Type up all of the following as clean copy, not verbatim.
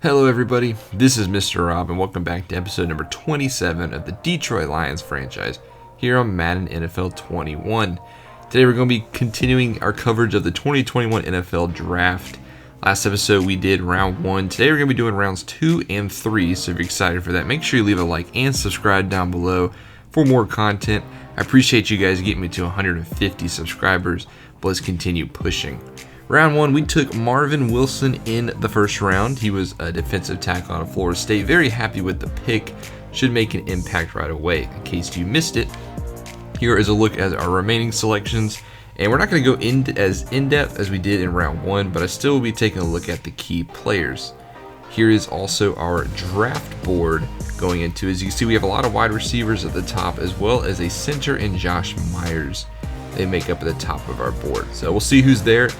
Hello everybody, this is Mr. Rob and welcome back to episode number 27 of the Detroit Lions franchise here on Madden NFL 21. Today we're going to be continuing our coverage of the 2021 NFL Draft. Last episode we did round 1. Today we're going to be doing rounds 2 and 3, so if you're excited for that, make sure you leave a like and subscribe down below for more content. I appreciate you guys getting me to 150 subscribers, but let's continue pushing. Round 1, we took Marvin Wilson in the first round. He was a defensive tackle out of Florida State. Very happy with the pick. Should make an impact right away. In case you missed it, here is a look at our remaining selections. And we're not going to go as in-depth as we did in round 1, but I still will be taking a look at the key players. Here is also our draft board going into. As you can see, we have a lot of wide receivers at the top, as well as a center in Josh Myers. They make up at the top of our board. So we'll see who's there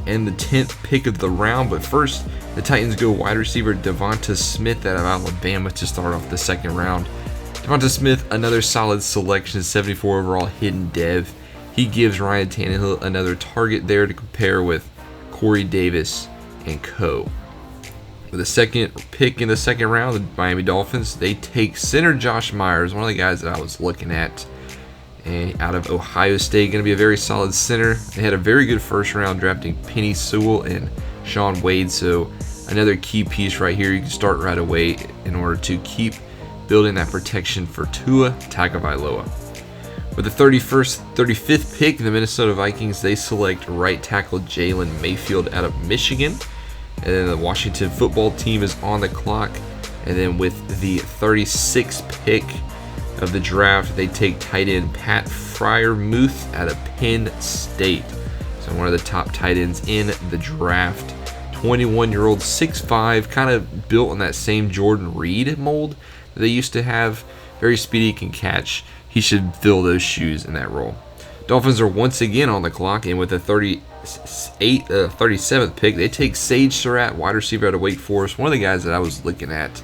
and the 10th pick of the round. But first, the Titans go wide receiver Devonta Smith out of Alabama to start off the second round. Devonta Smith, another solid selection, 74 overall hidden dev. He gives Ryan Tannehill another target there to compare with Corey Davis and co. With the second pick in the second round, the Miami Dolphins, they take center Josh Myers, one of the guys that I was looking at. And out of Ohio State, going to be a very solid center. They had a very good first round drafting Penny Sewell and Sean Wade, so another key piece right here. You can start right away in order to keep building that protection for Tua Tagovailoa. With the 35th pick, the Minnesota Vikings, they select right tackle Jalen Mayfield out of Michigan. And then the Washington football team is on the clock. And then with the 36th pick of the draft, they take tight end Pat Freiermuth out of Penn State. So one of the top tight ends in the draft. 21-year-old, 6'5", kind of built on that same Jordan Reed mold that they used to have. Very speedy, can catch. He should fill those shoes in that role. Dolphins are once again on the clock, and with the 37th pick, they take Sage Surratt, wide receiver out of Wake Forest, one of the guys that I was looking at.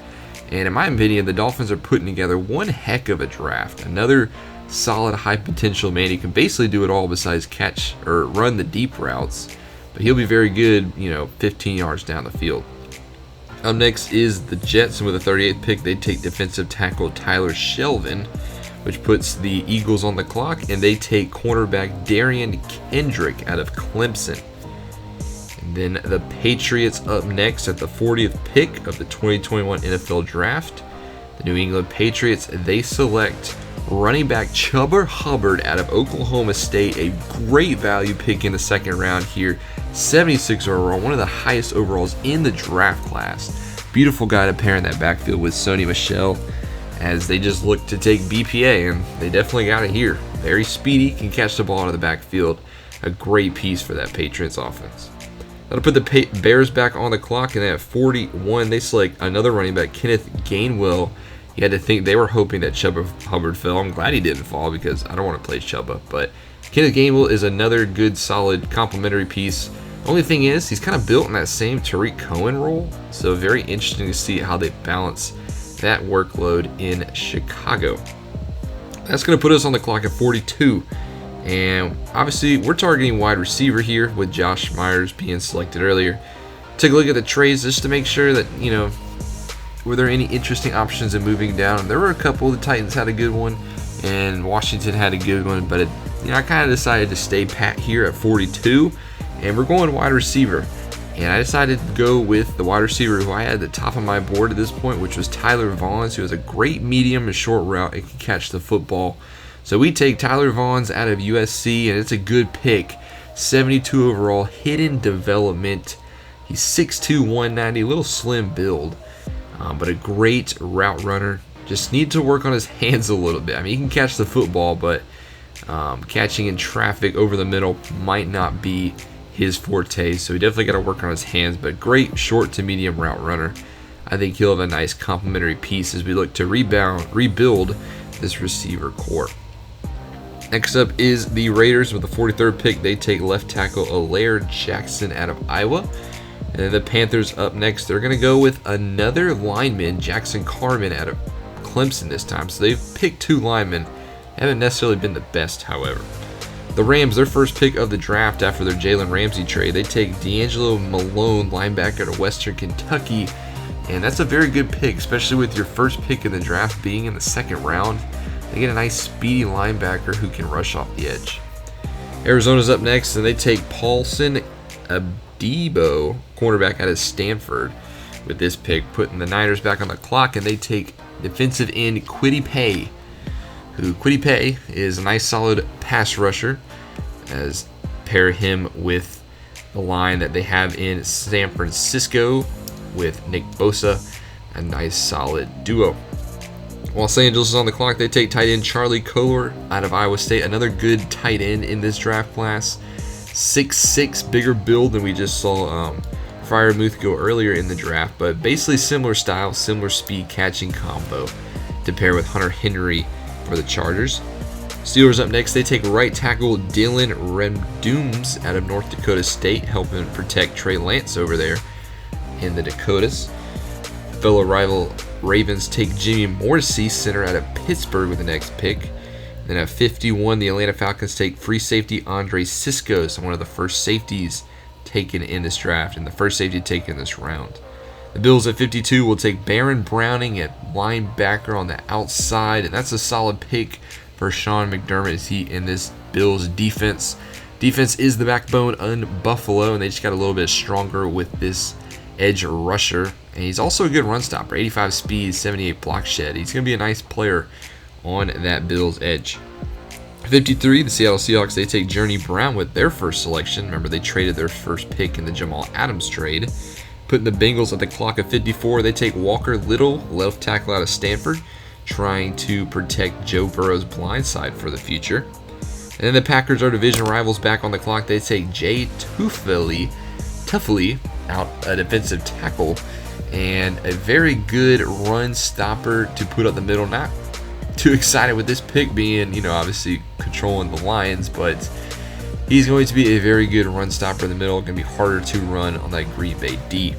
And in my opinion, the Dolphins are putting together one heck of a draft. Another solid, high potential man. He can basically do it all besides catch or run the deep routes. But he'll be very good, 15 yards down the field. Up next is the Jets, and with the 38th pick, they take defensive tackle Tyler Shelvin, which puts the Eagles on the clock, and they take cornerback Darian Kendrick out of Clemson. And then the Patriots up next at the 40th pick of the 2021 NFL Draft. The New England Patriots, they select running back Chuba Hubbard out of Oklahoma State, a great value pick in the second round here. 76 overall, one of the highest overalls in the draft class. Beautiful guy to pair in that backfield with Sony Michel, as they just look to take BPA, and they definitely got it here. Very speedy, can catch the ball out of the backfield. A great piece for that Patriots offense. That'll put the Bears back on the clock, and at 41, they select another running back, Kenneth Gainwell. You had to think they were hoping that Chuba Hubbard fell. I'm glad he didn't fall because I don't want to play Chuba. But Kenneth Gainwell is another good, solid, complementary piece. Only thing is, he's kind of built in that same Tariq Cohen role. So very interesting to see how they balance that workload in Chicago. That's going to put us on the clock at 42. And obviously, we're targeting wide receiver here with Josh Myers being selected earlier. Take a look at the trades just to make sure that, were there any interesting options in moving down? There were a couple. The Titans had a good one, and Washington had a good one. But, I kind of decided to stay pat here at 42, and we're going wide receiver. And I decided to go with the wide receiver who I had at the top of my board at this point, which was Tyler Vaughns, who has a great medium and short route and can catch the football. So we take Tyler Vaughns out of USC, and it's a good pick. 72 overall, hidden development. He's 6'2", 190, a little slim build, but a great route runner. Just need to work on his hands a little bit. He can catch the football, but catching in traffic over the middle might not be his forte. So he definitely got to work on his hands, but great short to medium route runner. I think he'll have a nice complementary piece as we look to rebuild this receiver core. Next up is the Raiders with the 43rd pick. They take left tackle Alaire Jackson out of Iowa. And then the Panthers up next. They're going to go with another lineman, Jackson Carman out of Clemson this time. So they've picked two linemen. Haven't necessarily been the best, however. The Rams, their first pick of the draft after their Jalen Ramsey trade, they take D'Angelo Malone, linebacker out of Western Kentucky. And that's a very good pick, especially with your first pick in the draft being in the second round. They get a nice speedy linebacker who can rush off the edge. Arizona's up next, and they take Paulson Adebo, cornerback out of Stanford, with this pick, putting the Niners back on the clock, and they take defensive end Kwity Paye, who Kwity Paye is a nice solid pass rusher, as pair him with the line that they have in San Francisco with Nick Bosa, a nice solid duo. Los Angeles is on the clock. They take tight end Charlie Kolar out of Iowa State, another good tight end in this draft class. 6'6", bigger build than we just saw Freiermuth go earlier in the draft, but basically similar style, similar speed catching combo to pair with Hunter Henry for the Chargers. Steelers up next. They take right tackle Dylan Redooms out of North Dakota State, helping protect Trey Lance over there in the Dakotas. Fellow rival Ravens take Jimmy Morrissey, center out of Pittsburgh, with the next pick. Then at 51, the Atlanta Falcons take free safety Andre Ciscos, one of the first safeties taken in this draft, and the first safety taken in this round. The Bills at 52 will take Baron Browning at linebacker on the outside, and that's a solid pick for Sean McDermott as he in this Bills defense. Defense is the backbone on Buffalo, and they just got a little bit stronger with this edge rusher, and he's also a good run stopper, 85 speed, 78 block shed. He's going to be a nice player on that Bills edge. 53, the Seattle Seahawks, they take Journey Brown with their first selection. Remember, they traded their first pick in the Jamal Adams trade. Putting the Bengals at the clock at 54, they take Walker Little, left tackle out of Stanford, trying to protect Joe Burrow's blind side for the future. And then the Packers, our division rivals, back on the clock. They take Jay Tufele out, a defensive tackle, and a very good run stopper to put up the middle. Not too excited with this pick being, obviously controlling the Lions, but he's going to be a very good run stopper in the middle. Going to be harder to run on that Green Bay D.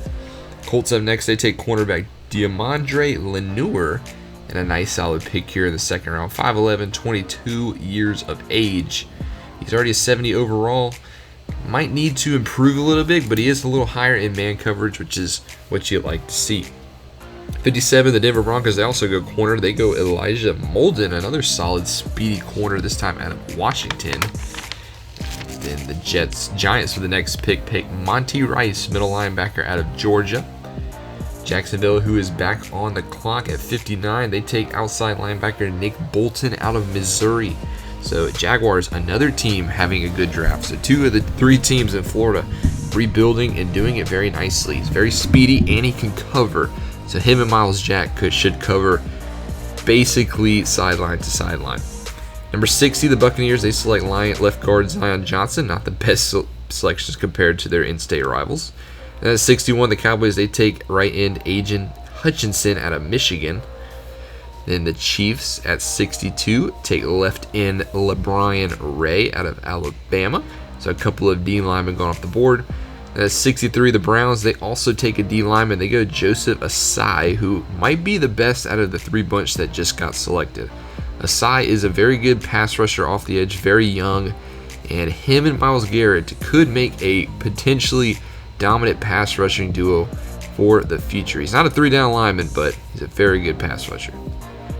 Colts up next. They take cornerback Diamondre Lenoir, and a nice solid pick here in the second round. 5'11", 22 years of age. He's already a 70 overall. Might need to improve a little bit, but he is a little higher in man coverage, which is what you'd like to see. 57, the Denver Broncos, they also go corner. They go Elijah Molden, another solid, speedy corner, this time out of Washington. Then the Giants for the next pick Monty Rice, middle linebacker out of Georgia. Jacksonville, who is back on the clock at 59, they take outside linebacker Nick Bolton out of Missouri. So Jaguars, another team having a good draft. So two of the three teams in Florida rebuilding and doing it very nicely. He's very speedy and he can cover. So him and Miles Jack should cover basically sideline to sideline. Number 60, the Buccaneers, they select left guard Zion Johnson. Not the best selections compared to their in-state rivals. And at 61, the Cowboys, they take right end Agent Hutchinson out of Michigan. Then the Chiefs at 62 take left end LeBron Ray out of Alabama. So a couple of D linemen going off the board. And at 63, the Browns, they also take a D lineman. They go Joseph Asai, who might be the best out of the three bunch that just got selected. Asai is a very good pass rusher off the edge, very young, and him and Myles Garrett could make a potentially dominant pass rushing duo for the future. He's not a three-down lineman, but he's a very good pass rusher.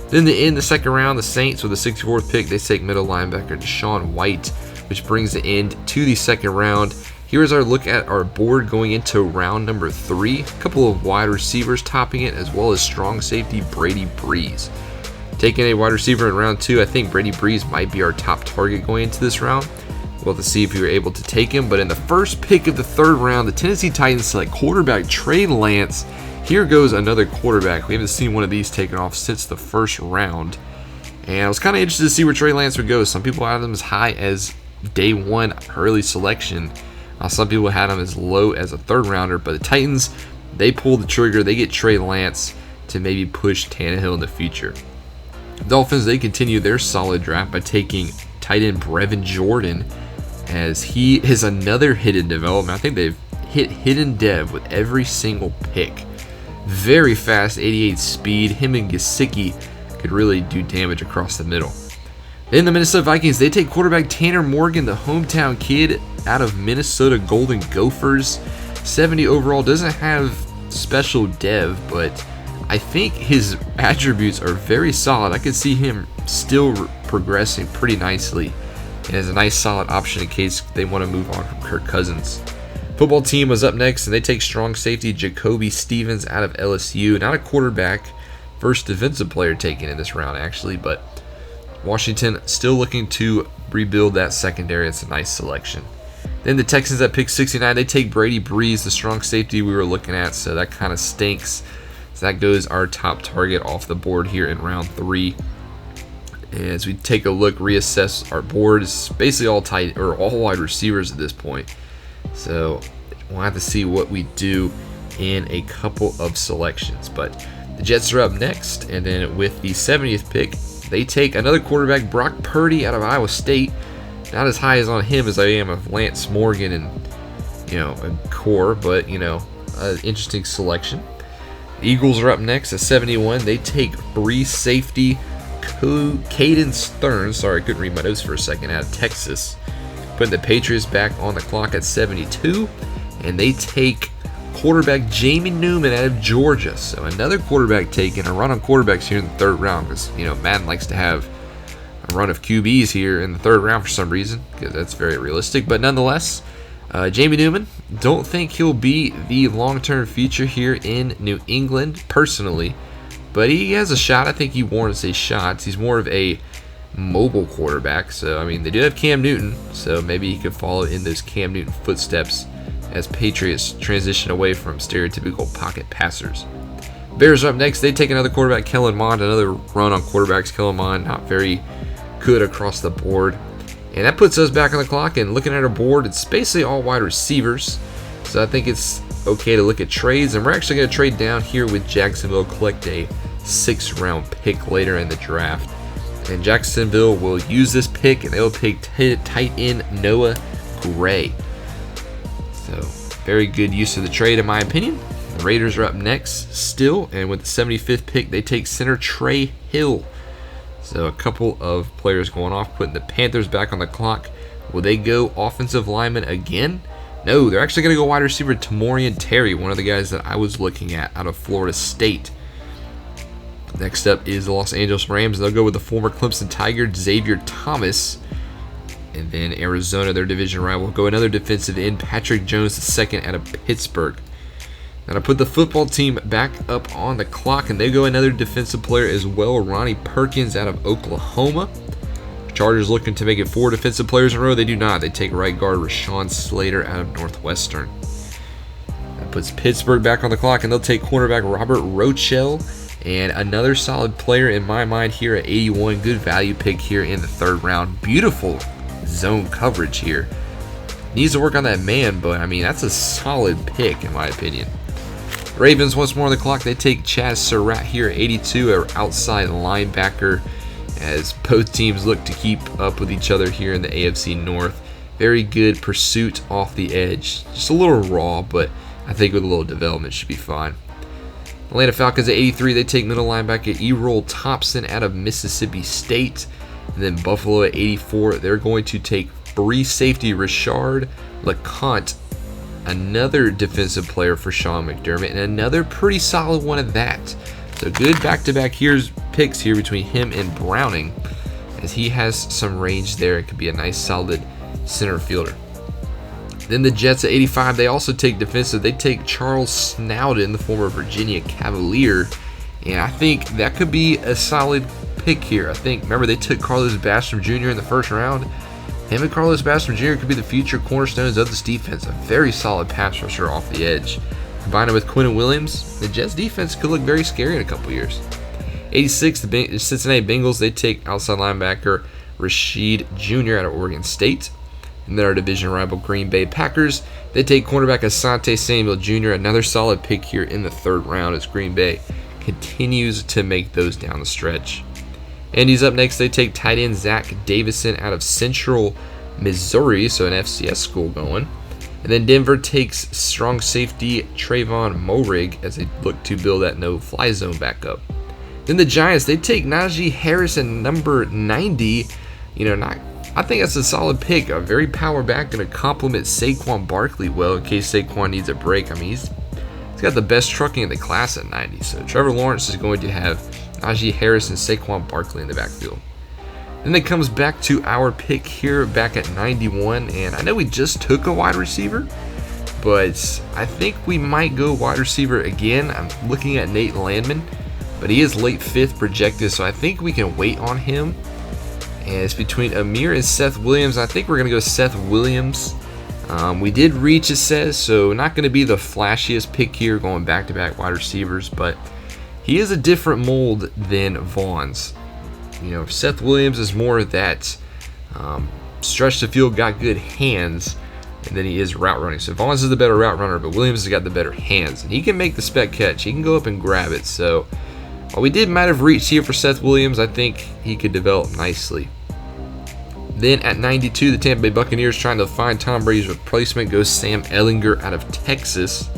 Then in the second round, the Saints with the 64th pick, they take middle linebacker Deshaun White, which brings the end to the second round. Here's our look at our board going into round number 3. A couple of wide receivers topping it, as well as strong safety Brady Breeze. Taking a wide receiver in round 2, I think Brady Breeze might be our top target going into this round. We'll have to see if we were able to take him. But in the first pick of the third round, the Tennessee Titans select quarterback Trey Lance. Here goes another quarterback. We haven't seen one of these taken off since the first round. And I was kind of interested to see where Trey Lance would go. Some people had him as high as day 1 early selection. Some people had him as low as a third rounder. But the Titans, they pull the trigger. They get Trey Lance to maybe push Tannehill in the future. Dolphins, they continue their solid draft by taking tight end Brevin Jordan, as he is another hidden development. I think they've hit hidden dev with every single pick. Very fast, 88 speed. Him and Gesicki could really do damage across the middle. Then the Minnesota Vikings, they take quarterback Tanner Morgan, the hometown kid out of Minnesota Golden Gophers. 70 overall, doesn't have special dev, but I think his attributes are very solid. I could see him still progressing pretty nicely, and as a nice solid option in case they want to move on from Kirk Cousins. Football team was up next, and they take strong safety Jacoby Stevens out of LSU. Not a quarterback, first defensive player taken in this round actually, but Washington still looking to rebuild that secondary. It's a nice selection. Then the Texans at pick 69, they take Brady Breeze, the strong safety we were looking at, so that kind of stinks. So that goes our top target off the board here in round 3. As we take a look, reassess our board, it's basically all tight or all wide receivers at this point. So we'll have to see what we do in a couple of selections. But the Jets are up next, and then with the 70th pick, they take another quarterback, Brock Purdy out of Iowa State. Not as high as on him as I am of Lance Morgan and Core, but interesting selection. The Eagles are up next at 71. They take free safety Caden Stearns. Sorry, I couldn't read my notes for a second. Out of Texas. Putting the Patriots back on the clock at 72, and they take quarterback Jamie Newman out of Georgia. So another quarterback taken, a run on quarterbacks here in the 3rd round, because Madden likes to have a run of QBs here in the 3rd round for some reason, because that's very realistic. But nonetheless, Jamie Newman, don't think he'll be the long-term future here in New England personally, but he has a shot. I think he warrants a shot. He's more of a mobile quarterback, so they do have Cam Newton, so maybe he could follow in those Cam Newton footsteps as Patriots transition away from stereotypical pocket passers. Bears are up next. They take another quarterback, Kellen Mond. Another run on quarterbacks. Kellen Mond not very good across the board, and that puts us back on the clock. And looking at our board, it's basically all wide receivers, so I think it's okay to look at trades, and we're actually going to trade down here with Jacksonville, collect a 6th round pick later in the draft. And Jacksonville will use this pick, and they will pick tight end Noah Gray. So very good use of the trade in my opinion. The Raiders are up next still, and with the 75th pick, they take center Trey Hill. So a couple of players going off, putting the Panthers back on the clock. Will they go offensive lineman again? No, they're actually going to go wide receiver Tamorrion Terry, one of the guys that I was looking at out of Florida State. Next up is the Los Angeles Rams. They'll go with the former Clemson Tiger, Xavier Thomas. And then Arizona, their division rival, will go another defensive end, Patrick Jones II out of Pittsburgh. Now to put the football team back up on the clock, and they go another defensive player as well, Ronnie Perkins out of Oklahoma. Chargers looking to make it 4 defensive players in a row. They do not. They take right guard Rashawn Slater out of Northwestern. That puts Pittsburgh back on the clock, and they'll take cornerback Robert Rochell. And another solid player in my mind here at 81. Good value pick here in the 3rd round. Beautiful zone coverage here. Needs to work on that man, but that's a solid pick in my opinion. Ravens once more on the clock. They take Chaz Surratt here at 82, our outside linebacker, as both teams look to keep up with each other here in the AFC North. Very good pursuit off the edge. Just a little raw, but I think with a little development should be fine. Atlanta Falcons at 83, they take middle linebacker Errol Thompson out of Mississippi State. And then Buffalo at 84, they're going to take free safety Richard LeCounte, another defensive player for Sean McDermott, and another pretty solid one at that. So good back-to-back picks here between him and Browning, as he has some range there. It could be a nice solid center fielder. Then the Jets at 85, they also take defensive. They take Charles Snowden, the former Virginia Cavalier, and I think that could be a solid pick here. Remember they took Carlos Basham Jr. in the 1st round. Him and Carlos Basham Jr. could be the future cornerstones of this defense. A very solid pass rusher off the edge. Combine it with Quinnen Williams, the Jets defense could look very scary in a couple years. 86, the Cincinnati Bengals, they take outside linebacker Rashid Jr. out of Oregon State. And then our division rival Green Bay Packers, they take cornerback Asante Samuel Jr., another solid pick here in the 3rd round as Green Bay continues to make those down the stretch. Andy's up next. They take tight end Zach Davison out of Central Missouri, so an FCS school going. And then Denver takes strong safety Trayvon Moehrig as they look to build that no-fly zone back up. Then the Giants, they take Najee Harris at number 90. I think that's a solid pick. A very power back, going to complement Saquon Barkley well in case Saquon needs a break. He's got got the best trucking in the class at 90. So Trevor Lawrence is going to have Najee Harris and Saquon Barkley in the backfield. Then it comes back to our pick here back at 91, and I know we just took a wide receiver, but I think we might go wide receiver again. I'm looking at Nate Landman, but he is late 5th projected, so I think we can wait on him. And it's between Amir and Seth Williams. I think we're going to go Seth Williams. We did reach, it says, so not going to be the flashiest pick here going back-to-back wide receivers, but he is a different mold than Vaughns. You know, Seth Williams is more of that stretch the field, got good hands, and then he is route running. So Vaughns is the better route runner, but Williams has got the better hands. And he can make the spec catch. He can go up and grab it. So while we might have reached here for Seth Williams, I think he could develop nicely. Then at 92, the Tampa Bay Buccaneers trying to find Tom Brady's replacement goes Sam Ehlinger out of Texas,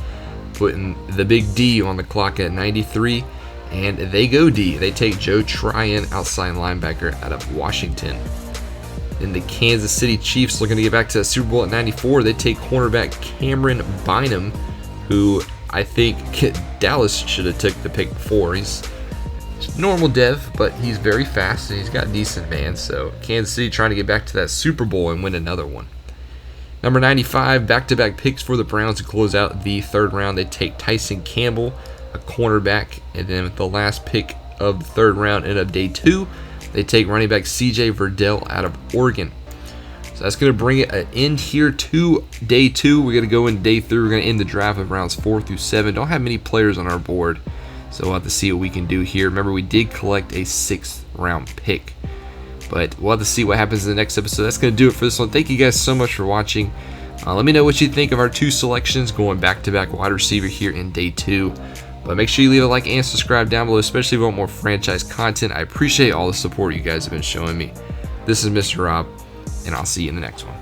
putting the big D on the clock at 93. And they go D. They take Joe Tryon, outside linebacker out of Washington. Then the Kansas City Chiefs looking to get back to the Super Bowl at 94. They take cornerback Cameron Bynum, who I think Dallas should have took the pick before. He's normal dev, but he's very fast and he's got decent hands. So Kansas City trying to get back to that Super Bowl and win another one. Number 95, back-to-back picks for the Browns to close out the 3rd round. They take Tyson Campbell, a cornerback, and then with the last pick of the 3rd round and of day 2, they take running back CJ Verdell out of Oregon. So that's going to bring it an end here to day 2. We're going to go into day 3. We're going to end the draft of rounds 4 through 7. Don't have many players on our board, so we'll have to see what we can do here. Remember, we did collect a 6th round pick, but we'll have to see what happens in the next episode. That's going to do it for this one. Thank you guys so much for watching. Let me know what you think of our 2 selections going back-to-back wide receiver here in day 2. But make sure you leave a like and subscribe down below, especially if you want more franchise content. I appreciate all the support you guys have been showing me. This is Mr. Rob, and I'll see you in the next one.